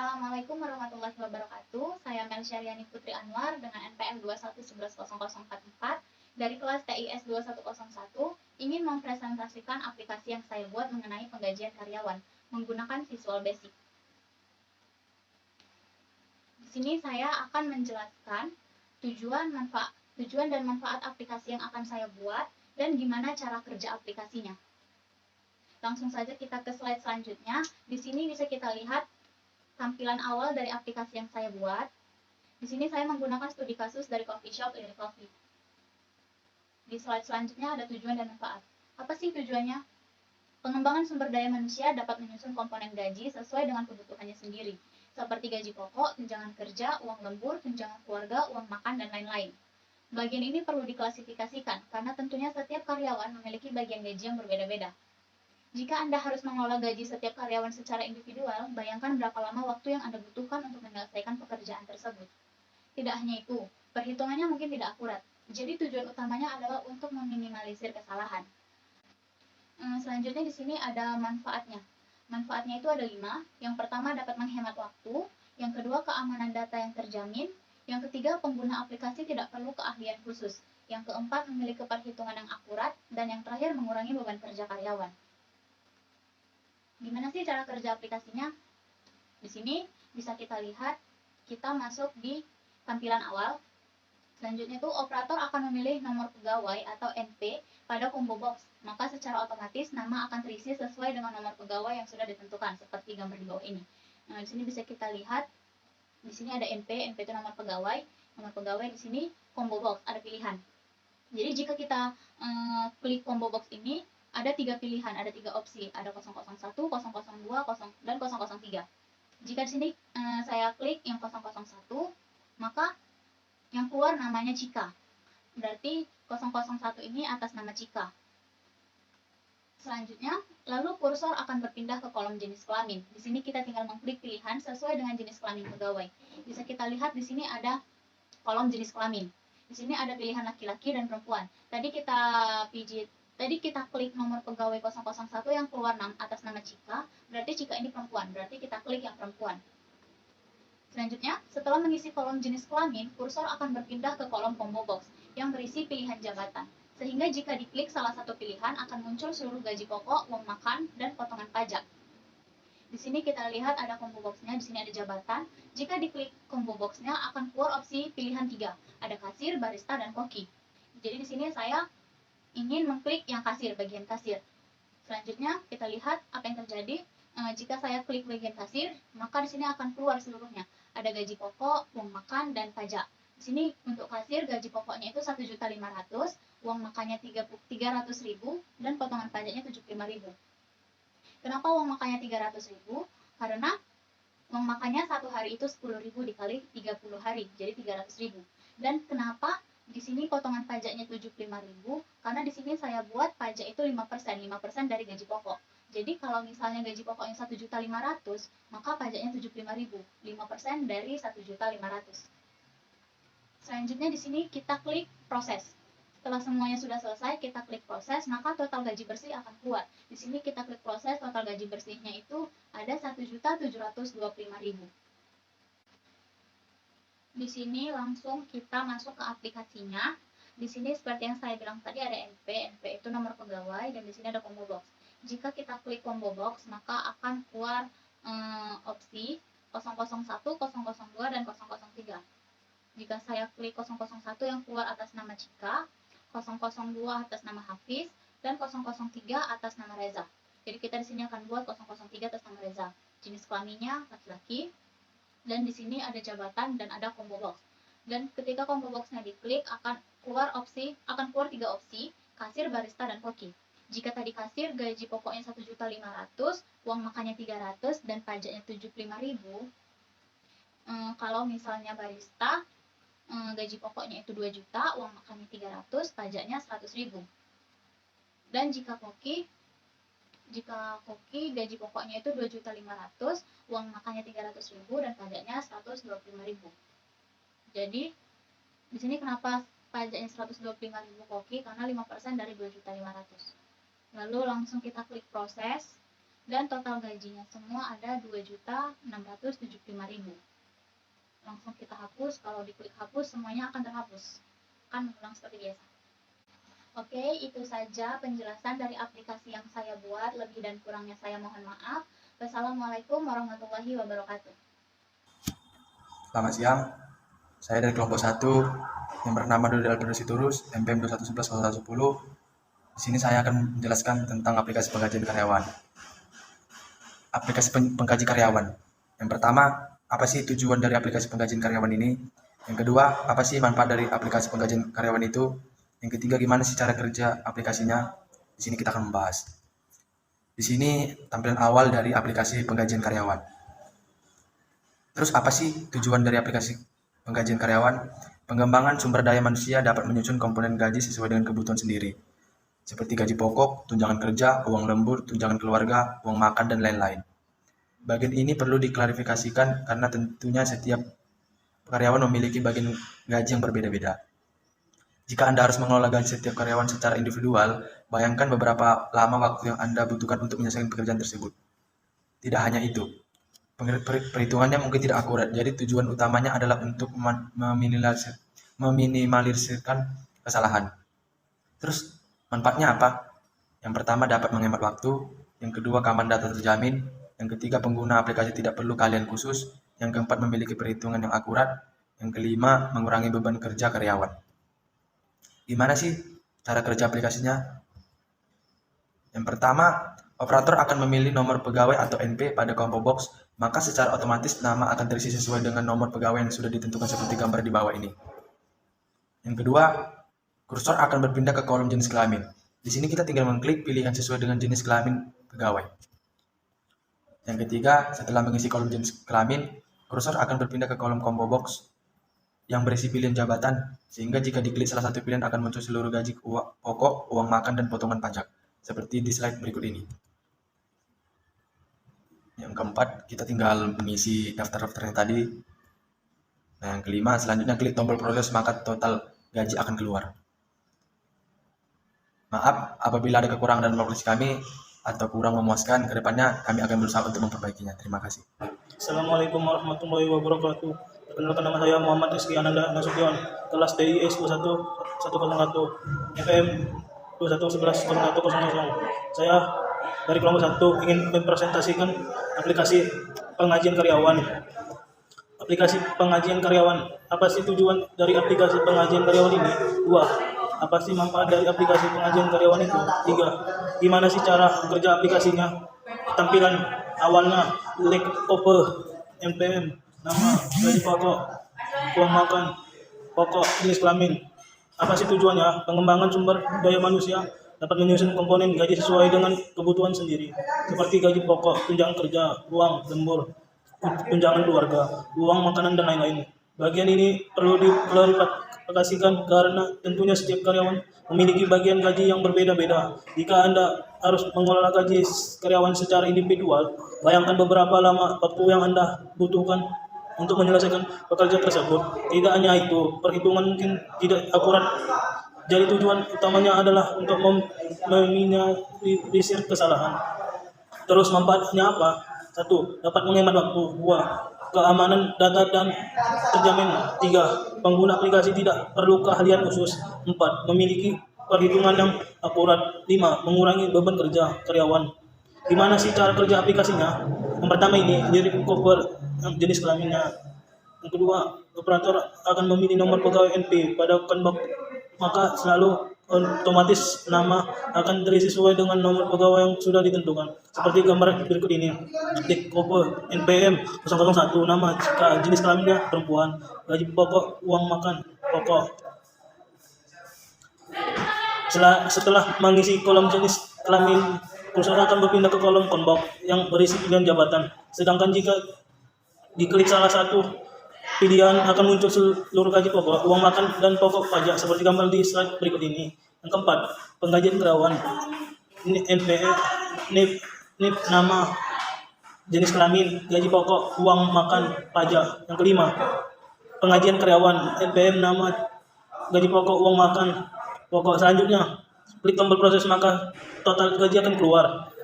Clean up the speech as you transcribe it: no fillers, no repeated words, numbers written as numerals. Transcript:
Assalamualaikum warahmatullahi wabarakatuh. Saya Melsyariani Putri Anwar dengan NPM 21110044 dari kelas TIS 2101 ingin mempresentasikan aplikasi yang saya buat mengenai penggajian karyawan menggunakan Visual Basic. Di sini saya akan menjelaskan tujuan dan manfaat aplikasi yang akan saya buat dan gimana cara kerja aplikasinya. Langsung saja kita ke slide selanjutnya. Di sini bisa kita lihat tampilan awal dari aplikasi yang saya buat. Di sini saya menggunakan studi kasus dari Coffee Shop Lily Coffee. Di slide selanjutnya ada tujuan dan manfaat. Apa sih tujuannya? Pengembangan sumber daya manusia dapat menyusun komponen gaji sesuai dengan kebutuhannya sendiri, seperti gaji pokok, tunjangan kerja, uang lembur, tunjangan keluarga, uang makan, dan lain-lain. Bagian ini perlu diklasifikasikan, karena tentunya setiap karyawan memiliki bagian gaji yang berbeda-beda. Jika Anda harus mengelola gaji setiap karyawan secara individual, bayangkan berapa lama waktu yang Anda butuhkan untuk menyelesaikan pekerjaan tersebut. Tidak hanya itu, perhitungannya mungkin tidak akurat. Jadi tujuan utamanya adalah untuk meminimalisir kesalahan. Selanjutnya di sini ada manfaatnya. Manfaatnya itu ada 5. Yang pertama dapat menghemat waktu, yang kedua keamanan data yang terjamin, yang ketiga pengguna aplikasi tidak perlu keahlian khusus, yang keempat memiliki perhitungan yang akurat, dan yang terakhir mengurangi beban kerja karyawan. Gimana sih cara kerja aplikasinya? Di sini bisa kita lihat, kita masuk di tampilan awal. Selanjutnya itu operator akan memilih nomor pegawai atau NP pada combo box. Maka secara otomatis nama akan terisi sesuai dengan nomor pegawai yang sudah ditentukan, seperti gambar di bawah ini. Nah, di sini bisa kita lihat, di sini ada NP itu nomor pegawai di sini combo box, ada pilihan. Jadi jika kita klik combo box ini, ada 3 pilihan, ada 3 opsi, ada 001, 002, dan 003. Jika di sini saya klik yang 001, maka yang keluar namanya Cika. Berarti 001 ini atas nama Cika. Selanjutnya, lalu kursor akan berpindah ke kolom jenis kelamin. Di sini kita tinggal mengklik pilihan sesuai dengan jenis kelamin pegawai. Bisa kita lihat di sini ada kolom jenis kelamin. Di sini ada pilihan laki-laki dan perempuan. Tadi kita klik nomor pegawai 001 yang keluar atas nama Cika, berarti Cika ini perempuan, berarti kita klik yang perempuan. Selanjutnya, setelah mengisi kolom jenis kelamin, kursor akan berpindah ke kolom combo box yang berisi pilihan jabatan. Sehingga jika diklik salah satu pilihan akan muncul seluruh gaji pokok, uang makan, dan potongan pajak. Di sini kita lihat ada combo box-nya, di sini ada jabatan. Jika diklik combo box-nya akan keluar opsi pilihan 3, ada kasir, barista, dan koki. Jadi di sini saya ingin mengklik yang kasir, bagian kasir. Selanjutnya kita lihat apa yang terjadi. Jika saya klik bagian kasir, maka di sini akan keluar seluruhnya. Ada gaji pokok, uang makan, dan pajak. Di sini untuk kasir gaji pokoknya itu 1.500.000, uang makannya 300.000, dan potongan pajaknya 75.000. Kenapa uang makannya 300.000? Karena uang makannya satu hari itu 10.000 dikali 30 hari, jadi 300.000. Dan kenapa di sini potongan pajaknya 75.000? Karena di sini saya buat pajak itu 5% dari gaji pokok. Jadi kalau misalnya gaji pokoknya 1.500.000, maka pajaknya 75.000, 5% dari 1.500.000. Selanjutnya di sini kita klik proses. Setelah semuanya sudah selesai, kita klik proses, maka total gaji bersih akan keluar. Di sini kita klik proses, total gaji bersihnya itu ada 1.725.000. Di sini langsung kita masuk ke aplikasinya. Di sini seperti yang saya bilang tadi ada NP itu nomor pegawai, dan di sini ada combo box. Jika kita klik combo box, maka akan keluar opsi 001, 002, dan 003. Jika saya klik 001 yang keluar atas nama Cika, 002 atas nama Hafiz, dan 003 atas nama Reza. Jadi kita di sini akan buat 003 atas nama Reza. Jenis kelaminnya laki-laki. Dan di sini ada jabatan dan ada combo box. Dan ketika combo boxnya diklik akan keluar 3 opsi, kasir, barista, dan koki. Jika tadi kasir gaji pokoknya 1.500.000, uang makannya 300, dan pajaknya 75.000. Kalau misalnya barista, gaji pokoknya itu 2 juta, uang makannya 300, pajaknya 100.000. Dan jika koki gaji pokoknya itu 2.500.000, uang makannya 300.000, dan pajaknya 125.000. Jadi di sini kenapa pajaknya 125.000 koki? Karena 5% dari 2.500.000. Lalu langsung kita klik proses. Dan total gajinya semua ada 2.675.000. Langsung kita hapus, kalau diklik hapus semuanya akan terhapus. Akan mengulang seperti biasa. Oke, itu saja penjelasan dari aplikasi yang saya buat. Lebih dan kurangnya saya mohon maaf. Wassalamualaikum warahmatullahi wabarakatuh. Selamat siang, saya dari kelompok 1 yang bernama Dodi Alberto Siturus, MPM 2111-0110. Di sini saya akan menjelaskan tentang aplikasi pengkajian karyawan. Aplikasi pengkaji karyawan. Yang pertama, apa sih tujuan dari aplikasi pengkajian karyawan ini? Yang kedua, apa sih manfaat dari aplikasi pengkajian karyawan itu? Yang ketiga, gimana sih cara kerja aplikasinya? Di sini kita akan membahas. Di sini tampilan awal dari aplikasi pengkajian karyawan. Terus apa sih tujuan dari aplikasi pengkajian karyawan? Pengembangan sumber daya manusia dapat menyusun komponen gaji sesuai dengan kebutuhan sendiri, seperti gaji pokok, tunjangan kerja, uang lembur, tunjangan keluarga, uang makan, dan lain-lain. Bagian ini perlu diklarifikasikan karena tentunya setiap karyawan memiliki bagian gaji yang berbeda-beda. Jika Anda harus mengelola gaji setiap karyawan secara individual, bayangkan beberapa lama waktu yang Anda butuhkan untuk menyelesaikan pekerjaan tersebut. Tidak hanya itu, perhitungannya mungkin tidak akurat, jadi tujuan utamanya adalah untuk meminimalisirkan kesalahan. Terus manfaatnya apa? Yang pertama, dapat menghemat waktu. Yang kedua, keamanan data terjamin. Yang ketiga, pengguna aplikasi tidak perlu keahlian khusus. Yang keempat, memiliki perhitungan yang akurat. Yang kelima, mengurangi beban kerja karyawan. Gimana sih cara kerja aplikasinya? Yang pertama, operator akan memilih nomor pegawai atau NP pada combo box, maka secara otomatis nama akan terisi sesuai dengan nomor pegawai yang sudah ditentukan seperti gambar di bawah ini. Yang kedua, kursor akan berpindah ke kolom jenis kelamin. Di sini kita tinggal mengklik pilihan sesuai dengan jenis kelamin pegawai. Yang ketiga, setelah mengisi kolom jenis kelamin, kursor akan berpindah ke kolom combo box yang berisi pilihan jabatan, sehingga jika diklik salah satu pilihan akan muncul seluruh gaji pokok, uang makan, dan potongan pajak, seperti di slide berikut ini. Yang keempat, kita tinggal mengisi daftar-daftar yang tadi. Nah, yang kelima, selanjutnya klik tombol proses, maka total gaji akan keluar. Maaf apabila ada kekurangan dalam aplikasi kami atau kurang memuaskan, kedepannya kami akan berusaha untuk memperbaikinya. Terima kasih. Assalamualaikum warahmatullahi wabarakatuh. Perkenalkan, nama saya Muhammad Rizky Ananda Nasution, kelas DIS 21101, FM 21110100. Saya dari kelompok 1 ingin mempresentasikan aplikasi pengajian karyawan. Aplikasi pengajian karyawan. Apa sih tujuan dari aplikasi pengajian karyawan ini? 2. Apa sih manfaat dari aplikasi pengajian karyawan itu? 3. Gimana sih cara kerja aplikasinya? Tampilan awalnya, link cover, NPM, nama, gaji pokok, uang makan, pokok, jenis kelamin. Apa sih tujuannya? Pengembangan sumber daya manusia dapat menyusun komponen gaji sesuai dengan kebutuhan sendiri, seperti gaji pokok, tunjangan kerja, uang lembur, tunjangan keluarga, uang makanan, dan lain-lain. Bagian ini perlu diklarifikasikan karena tentunya setiap karyawan memiliki bagian gaji yang berbeda-beda. Jika Anda harus mengelola gaji karyawan secara individual, bayangkan beberapa lama waktu yang Anda butuhkan untuk menyelesaikan pekerjaan tersebut. Tidak hanya itu, perhitungan mungkin tidak akurat. Jadi tujuan utamanya adalah untuk meminimalisir kesalahan. Terus manfaatnya apa? 1. Dapat menghemat waktu. 2. Keamanan data dan terjamin. 3. Pengguna aplikasi tidak perlu keahlian khusus. 4. Memiliki perhitungan yang akurat. 5. Mengurangi beban kerja karyawan. Gimana sih cara kerja aplikasinya? Yang pertama ini, diri cover jenis kelaminnya. Yang kedua, operator akan memilih nomor pegawai NP pada kanbak, maka selalu otomatis nama akan terisi sesuai dengan nomor pegawai yang sudah ditentukan. Seperti gambar berikut ini. Klik cover NPM 001, nama, jika jenis kelaminnya perempuan, gaji pokok, uang makan pokok. Setelah mengisi kolom jenis kelamin, kursor akan berpindah ke kolom konbok yang berisi pilihan jabatan. Sedangkan jika diklik salah satu pilihan akan muncul seluruh gaji pokok, uang makan, dan pokok pajak seperti gambar di slide berikut ini. Yang keempat, penggajian karyawan. NIP, nama, jenis kelamin, gaji pokok, uang makan, pajak. Yang kelima, pengajian karyawan. NPM, nama, gaji pokok, uang makan, pokok. Selanjutnya, klik tombol proses maka total gaji akan keluar.